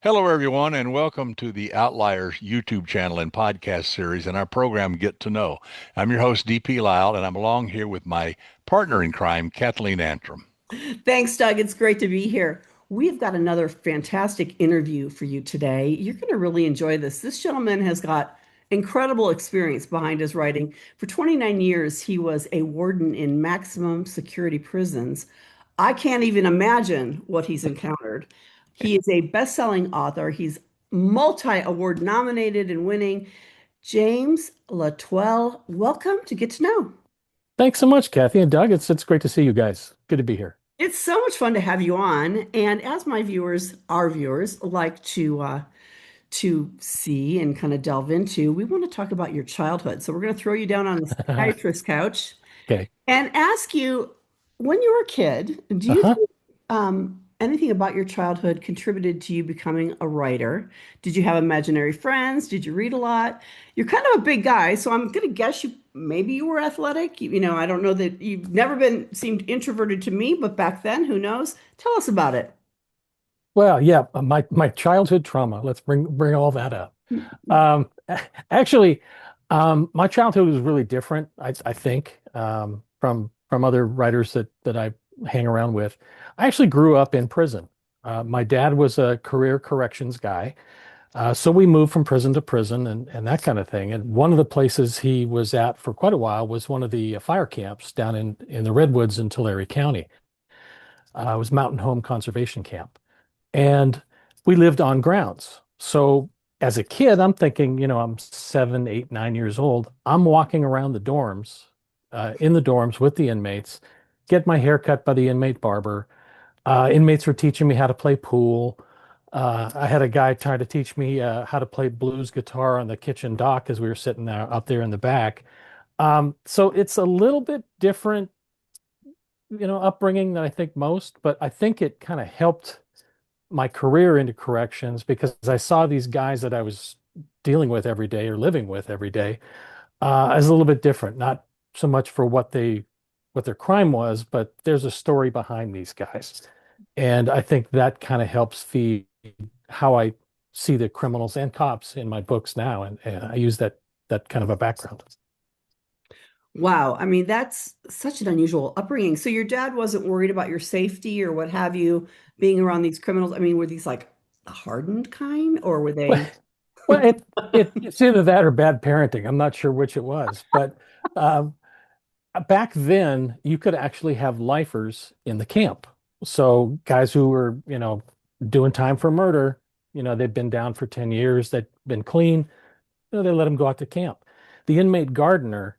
Hello, everyone, and welcome to the Outliers YouTube channel and podcast series and our program Get to Know. I'm your host, DP Lyle, and I'm along here with my partner in crime, Kathleen Antrim. Thanks, Doug. It's great to be here. We've got another fantastic interview for you today. You're going to really enjoy this. This gentleman has got incredible experience behind his writing. For 29 years, he was a warden in maximum security prisons. I can't even imagine what he's encountered. He is a best-selling author. He's multi-award nominated and winning. James Latwell, welcome to Get to Know. Thanks so much, Kathy and Doug. It's great to see you guys. Good to be here. It's so much fun to have you on. And as my viewers, our viewers, like to see and kind of delve into, we want to talk about your childhood. So we're going to throw you down on the psychiatrist couch Okay. and ask you, when you were a kid, do you Uh-huh. think anything about your childhood contributed to you becoming a writer? Did you have imaginary friends? Did you read a lot? You're kind of a big guy, so I'm going to guess maybe you were athletic. I don't know that you've never been seemed introverted to me, but back then, who knows? Tell us about it. Well, yeah, my childhood trauma. Let's bring all that up. Um, actually, my childhood was really different, I think, from other writers that I hang around with. I actually grew up in prison. My dad was a career corrections guy. So we moved from prison to prison and that kind of thing. And one of the places he was at for quite a while was one of the fire camps down in the Redwoods in Tulare County. It was Mountain Home Conservation Camp. And we lived on grounds. So as a kid, I'm thinking, I'm 7, 8, 9 years old. I'm walking around the dorms, in the dorms with the inmates, get my hair cut by the inmate barber. Inmates were teaching me how to play pool. I had a guy trying to teach me how to play blues guitar on the kitchen dock as we were sitting there out there in the back. So it's a little bit different, upbringing than I think most, but I think it kind of helped my career into corrections because I saw these guys that I was dealing with every day or living with every day as a little bit different, not so much for what their crime was, but there's a story behind these guys. And I think that kind of helps feed how I see the criminals and cops in my books now. And I use that kind of a background. Wow. I mean, that's such an unusual upbringing. So your dad wasn't worried about your safety or what have you being around these criminals. I mean, were these like the hardened kind or were Well, they? well, it's either that or bad parenting. I'm not sure which it was, but um, back then you could actually have lifers in the camp. So guys who were, doing time for murder, they'd been down for 10 years, they'd been clean, they let them go out to camp. The inmate gardener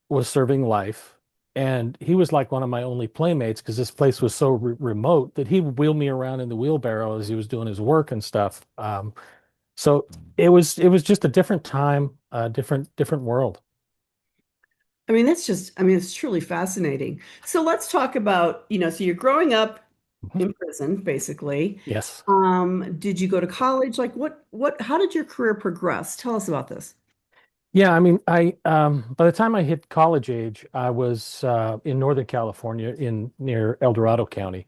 was serving life, and he was like one of my only playmates because this place was so remote that he would wheel me around in the wheelbarrow as he was doing his work and stuff. So it was just a different time, a different world. I mean, it's truly fascinating. So let's talk about, so you're growing up Mhm. in prison, basically. Yes. Did you go to college? Like how did your career progress? Tell us about this. Yeah, I mean, I by the time I hit college age, I was in Northern California in near El Dorado County,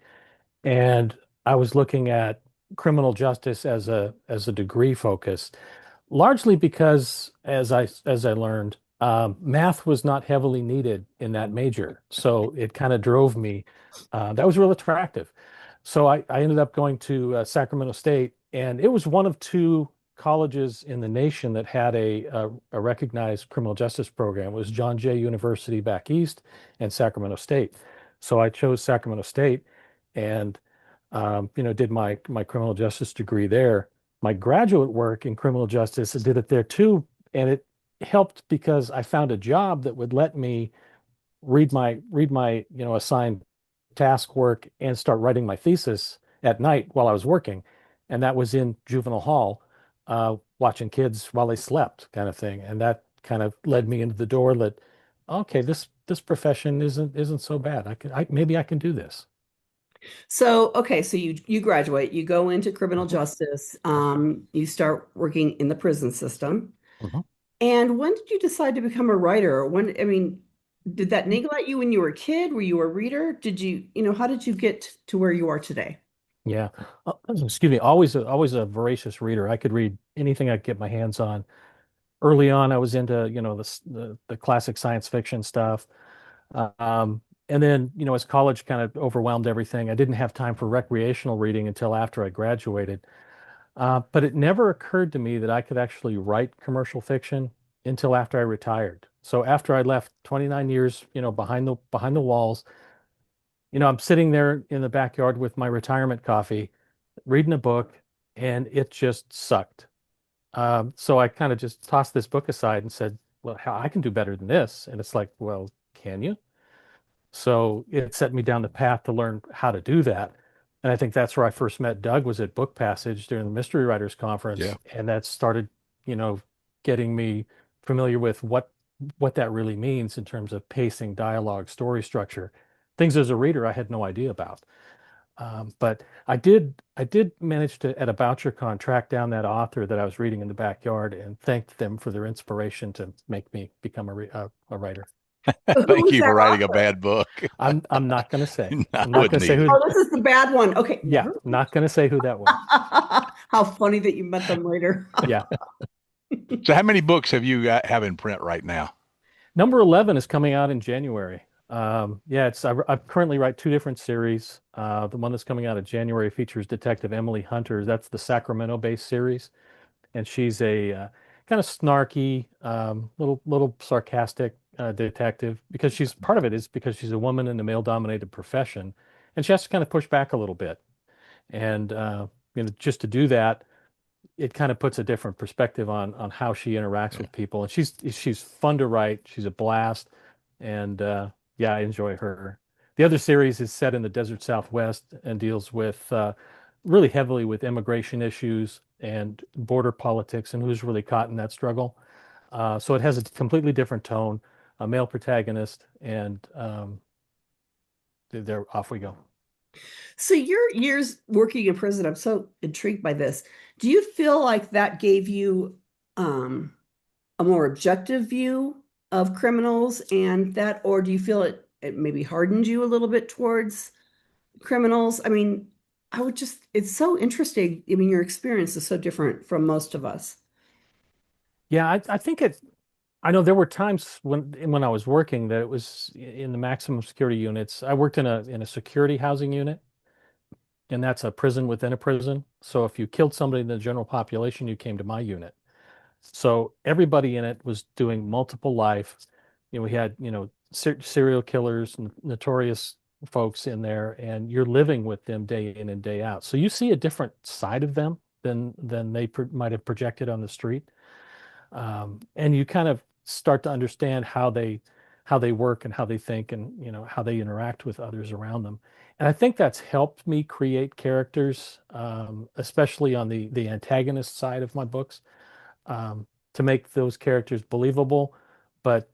and I was looking at criminal justice as a degree focus, largely because as I learned, math was not heavily needed in that major, so it kind of drove me. That was real attractive. So I ended up going to Sacramento State, and it was one of two colleges in the nation that had a recognized criminal justice program. It was John Jay University back east and Sacramento State. So I chose Sacramento State and did my criminal justice degree there. My graduate work in criminal justice, I did it there too, and it helped because I found a job that would let me read my assigned task work and start writing my thesis at night while I was working. And that was in juvenile hall, watching kids while they slept, kind of thing. And that kind of led me into the door that, okay, this profession isn't so bad. Maybe I can do this. So, okay, so you graduate, you go into criminal Mhm. justice, you start working in the prison system. Mhm. And when did you decide to become a writer? I mean, did that niggle at you when you were a kid? Were you a reader? How did you get to where you are today? Yeah. Excuse me. Always a voracious reader. I could read anything I could get my hands on. Early on, I was into, the classic science fiction stuff. Um, and then, as college kind of overwhelmed everything, I didn't have time for recreational reading until after I graduated. But it never occurred to me that I could actually write commercial fiction until after I retired. So after I left 29 years, behind the walls, I'm sitting there in the backyard with my retirement coffee, reading a book, and it just sucked. So I kind of just tossed this book aside and said, well, I can do better than this. And it's like, well, can you? So it set me down the path to learn how to do that. And I think that's where I first met Doug was at Book Passage during the Mystery Writers Yeah. Conference. And that started, you know, getting me familiar with what that really means in terms of pacing, dialogue, story structure. Things as a reader I had no idea about. But I did manage to, at a BoucherCon, track down that author that I was reading in the backyard and thanked them for their inspiration to make me become a writer. Who Thank was you that for writing a author? bad book. I'm not going to say. I I'm not going wouldn't to say either. who. Oh, this is the bad one. Okay, Yeah, never. not going to say who that was. How funny that you met them later. Yeah. So how many books have you got have in print right now? Number 11 is coming out in January. Yeah, I currently write two different series. The one that's coming out in January features Detective Emily Hunter. That's the Sacramento-based series, and she's a kind of snarky, little sarcastic detective because she's part of it is because she's a woman in a male-dominated profession, and she has to kind of push back a little bit. And just to do that, it kind of puts a different perspective on how she interacts Yeah. with people. And she's fun to write. She's a blast, and yeah, I enjoy her. The other series is set in the desert Southwest and deals with really heavily with immigration issues and border politics and who's really caught in that struggle. So it has a completely different tone, a male protagonist, and there off we go. So your years working in prison, I'm so intrigued by this. Do you feel like that gave you um, a more objective view of criminals and that, or do you feel it maybe hardened you a little bit towards criminals? I mean, it's so interesting. I mean, your experience is so different from most of us. Yeah, I think I know there were times when I was working that it was in the maximum security units. I worked in a security housing unit, and that's a prison within a prison. So if you killed somebody in the general population, you came to my unit. So everybody in it was doing multiple life. We had, serial killers, notorious folks in there, and you're living with them day in and day out. So you see a different side of them than they might have projected on the street. And you kind of start to understand how they work and how they think and how they interact with others around them. And I think that's helped me create characters, especially on the antagonist side of my books, to make those characters believable, but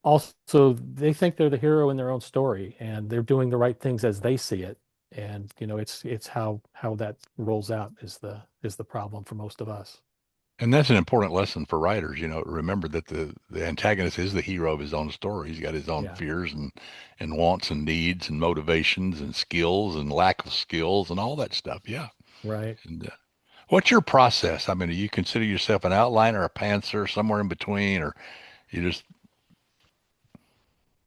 also they think they're the hero in their own story and they're doing the right things as they see it. And it's how that rolls out is the problem for most of us. And that's an important lesson for writers, remember that the antagonist is the hero of his own story. He's got his own Yeah, fears and wants and needs and motivations and skills and lack of skills and all that stuff. Yeah. right. And what's your process? I mean, do you consider yourself an outliner, a pantser, somewhere in between, or you just,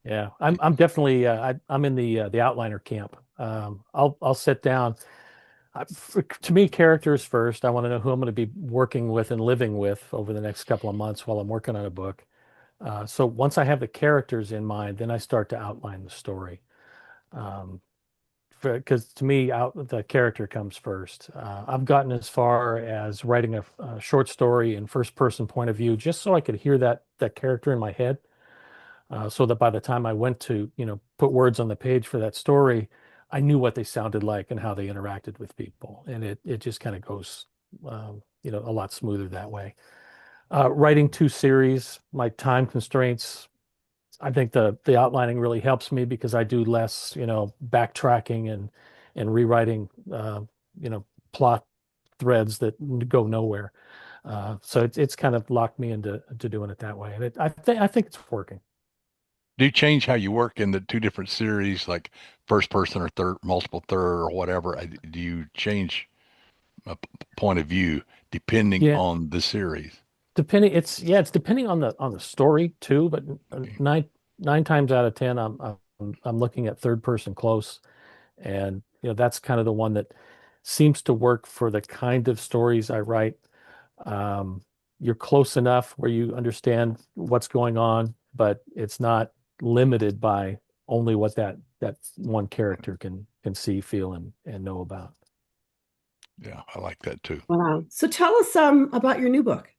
Yeah, I'm definitely I'm in the outliner camp. I'll sit down. To me, characters first. I want to know who I'm going to be working with and living with over the next couple of months while I'm working on a book. So once I have the characters in mind, then I start to outline the story. Um, because to me, the character comes first. I've gotten as far as writing a short story in first person point of view, just so I could hear that character in my head, so that by the time I went to, put words on the page for that story, I knew what they sounded like and how they interacted with people, and it just kind of goes, a lot smoother that way. Writing two series, my time constraints. I think the outlining really helps me because I do less, backtracking and rewriting, you know, plot threads that go nowhere. So it's kind of locked me into doing it that way, and I think it's working. Do you change how you work in the two different series, like first person or third, multiple third or whatever? Do you change a point of view depending Yeah, on the series? depending it's depending on the story too, but Okay. nine times out of ten I'm looking at third person close, and that's kind of the one that seems to work for the kind of stories I write. Um, you're close enough where you understand what's going on, but it's not limited by only what that one character can see, feel, and know about. Yeah, I like that too. Wow. So tell us about your new book.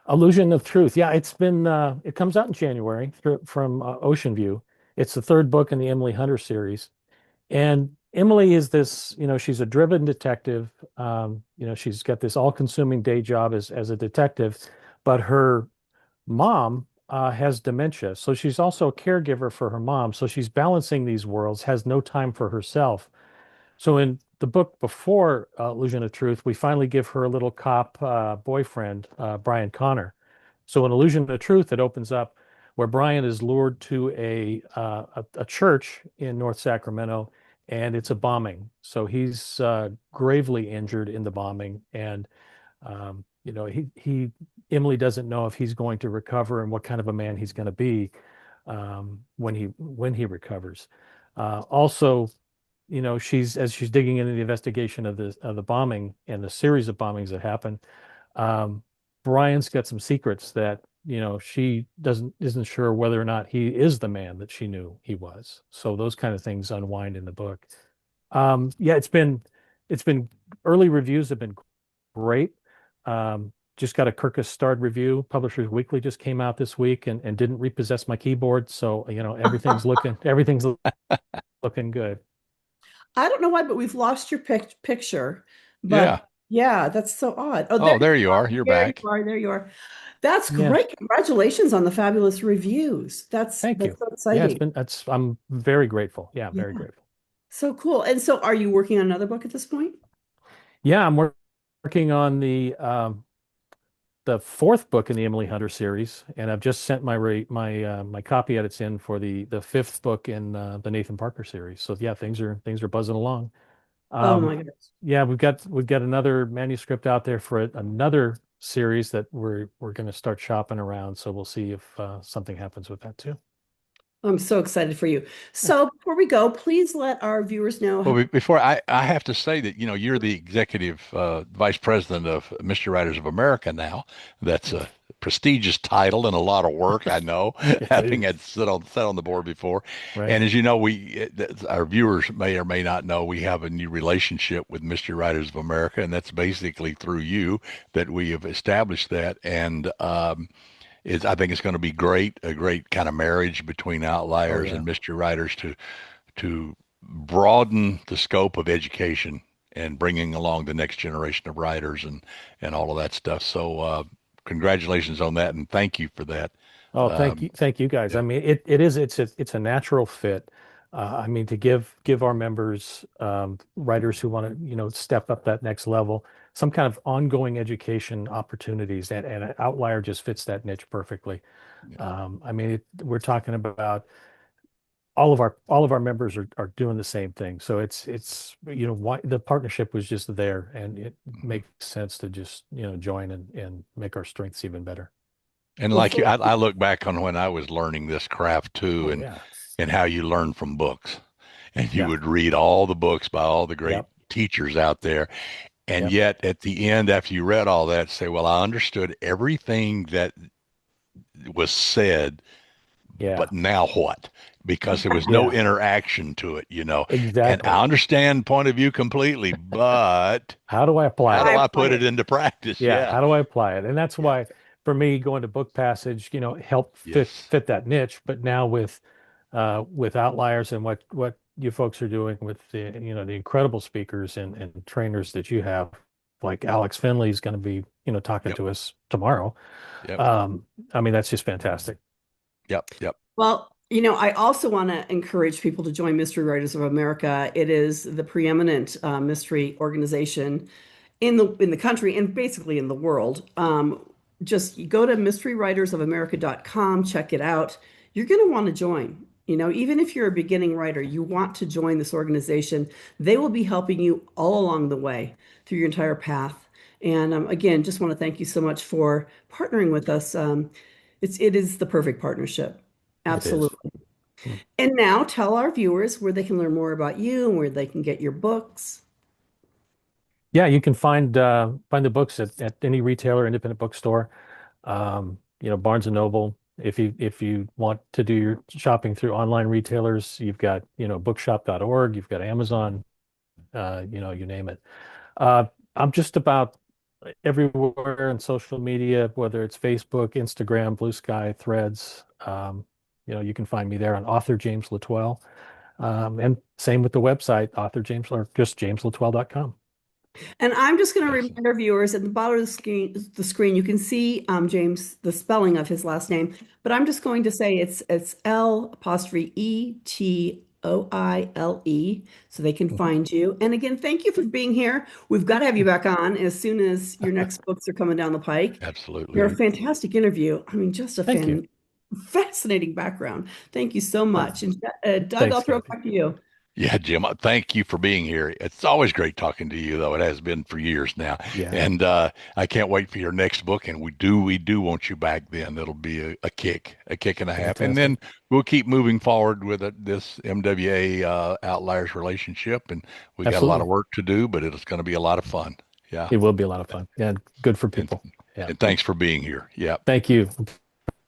Illusion of Truth. Yeah, it comes out in January from Ocean View. It's the third book in the Emily Hunter series. And Emily is this, she's a driven detective. She's got this all-consuming day job as a detective, but her mom has dementia. So she's also a caregiver for her mom. So she's balancing these worlds, has no time for herself. So in the book before Illusion of Truth, we finally give her a little cop boyfriend, Brian Connor. So in Illusion of Truth, it opens up where Brian is lured to a church in North Sacramento, and it's a bombing. So he's gravely injured in the bombing, and he Emily doesn't know if he's going to recover and what kind of a man he's going to be when he recovers. Also, she's digging into the investigation of the bombing and the series of bombings that happened. Um, Brian's got some secrets that she isn't sure whether or not he is the man that she knew he was. So those kind of things unwind in the book. Yeah, it's been early reviews have been great. Just got a Kirkus starred review. Publishers Weekly just came out this week and didn't repossess my keyboard, so everything's looking good. I don't know why, but we've lost your picture. But Yeah. yeah, that's so odd. Oh, there Oh, you there you are. are. You're There you back. are. There you are. That's Yeah. great. Congratulations on the fabulous reviews. That's Thank that's you. so Yeah, exciting. I'm very grateful. Yeah, very Yeah. grateful. So cool. And so are you working on another book at this point? Yeah, working on the fourth book in the Emily Hunter series, and I've just sent my copy edits in for the fifth book in the Nathan Parker series. So yeah, things are buzzing along. Oh Um, my goodness. yeah, we've got another manuscript out there for another series that we're going to start shopping around. So we'll see if something happens with that too. I'm so excited for you. So before we go, please let our viewers know Well, how. before I have to say that, you're the executive vice president of Mystery Writers of America now. That's a prestigious title and a lot of work, I know, Yes, it having had is. sat on the board before. Right. And as you know, our viewers may or may not know, we have a new relationship with Mystery Writers of America, and that's basically through you that we have established that. And I think it's going to be great, a great kind of marriage between Oh Outliers yeah. and Mystery Writers to broaden the scope of education and bringing along the next generation of writers and all of that stuff. So congratulations on that and thank you for that. Oh, Um, thank you guys. I yeah, mean, it's a natural fit. I mean, to give our members, writers who want to, step up that next level, some kind of ongoing education opportunities, and Outlier just fits that niche perfectly. yeah. I mean, we're talking about all of our members are doing the same thing. So it's why the partnership was just there, and it Mhm. makes sense to just join and make our strengths even better. And Well, like you, I look back on when I was learning this craft too, Oh yeah, and how you learn from books, and you yeah, would read all the books by all the great yep, teachers out there, and yep, yet at the end, after you read all that, say, well, I understood everything that was said, yeah, but now what? Because there was no yeah, interaction to it. And I exactly. understand point of view completely, but How do I apply how I do it? I apply put it it. into practice? Yeah, Yeah. how do I apply it? And that's Yeah. why, for me, going to Book Passage, helped fit Yes. fit that niche. But now with Outliers and what you folks are doing with the incredible speakers and trainers that you have, like Alex Finley is going to be talking Yep. to us tomorrow. Yep. Um, I mean, that's just fantastic. Yep. Yep. Well, I also want to encourage people to join Mystery Writers of America. It is the preeminent mystery organization in the country and basically in the world. Just go to mysterywritersofamerica.com, check it out. you're going to want to join. Even if you're a beginning writer, you want to join this organization. They will be helping you all along the way through your entire path. And again, just want to thank you so much for partnering with us. It is the perfect partnership. It is. Absolutely. And now tell our viewers where they can learn more about you and where they can get your books. Yeah, you can find the books at any retailer, independent bookstore, Barnes and Noble. If you want to do your shopping through online retailers, you've got, bookshop.org, you've got Amazon, you name it. Uh, I'm just about everywhere on social media, whether it's Facebook, Instagram, Blue Sky, Threads. You can find me there on author James Latwell. And same with the website, author James, or just jameslatwell.com. And I'm just going to Excellent. remind our viewers at the bottom of the screen, you can see James, the spelling of his last name, but I'm just going to say it's L''ETOILE, so they can find you. And again, thank you for being here. We've got to have you back on as soon as your next books are coming down the pike. You're a Absolutely. fantastic interview. I mean, just a Thank you. fascinating background. Thank you so Well, much. And Doug, I'll thanks, throw it Kathy. back to you. Yeah, Jim, thank you for being here. It's always great talking to you, though. It has been for years now. Yeah, And I can't wait for your next book. And we do want you back then. It'll be a kick and a half. And fantastic. then we'll keep moving forward with this MWA Outliers relationship. And we got a lot of Absolutely. work to do, but it's going to be a lot of fun. Yeah. It will be a lot of fun. Yeah, good for And, people. Yeah. and thanks for being here. Yeah. Thank you. Well,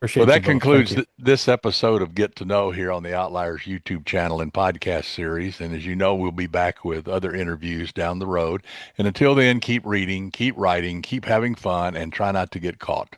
Appreciate you that both. Thank concludes you. this episode of Get to Know here on the Outliers YouTube channel and podcast series. And as you know, we'll be back with other interviews down the road. And until then, keep reading, keep writing, keep having fun, and try not to get caught.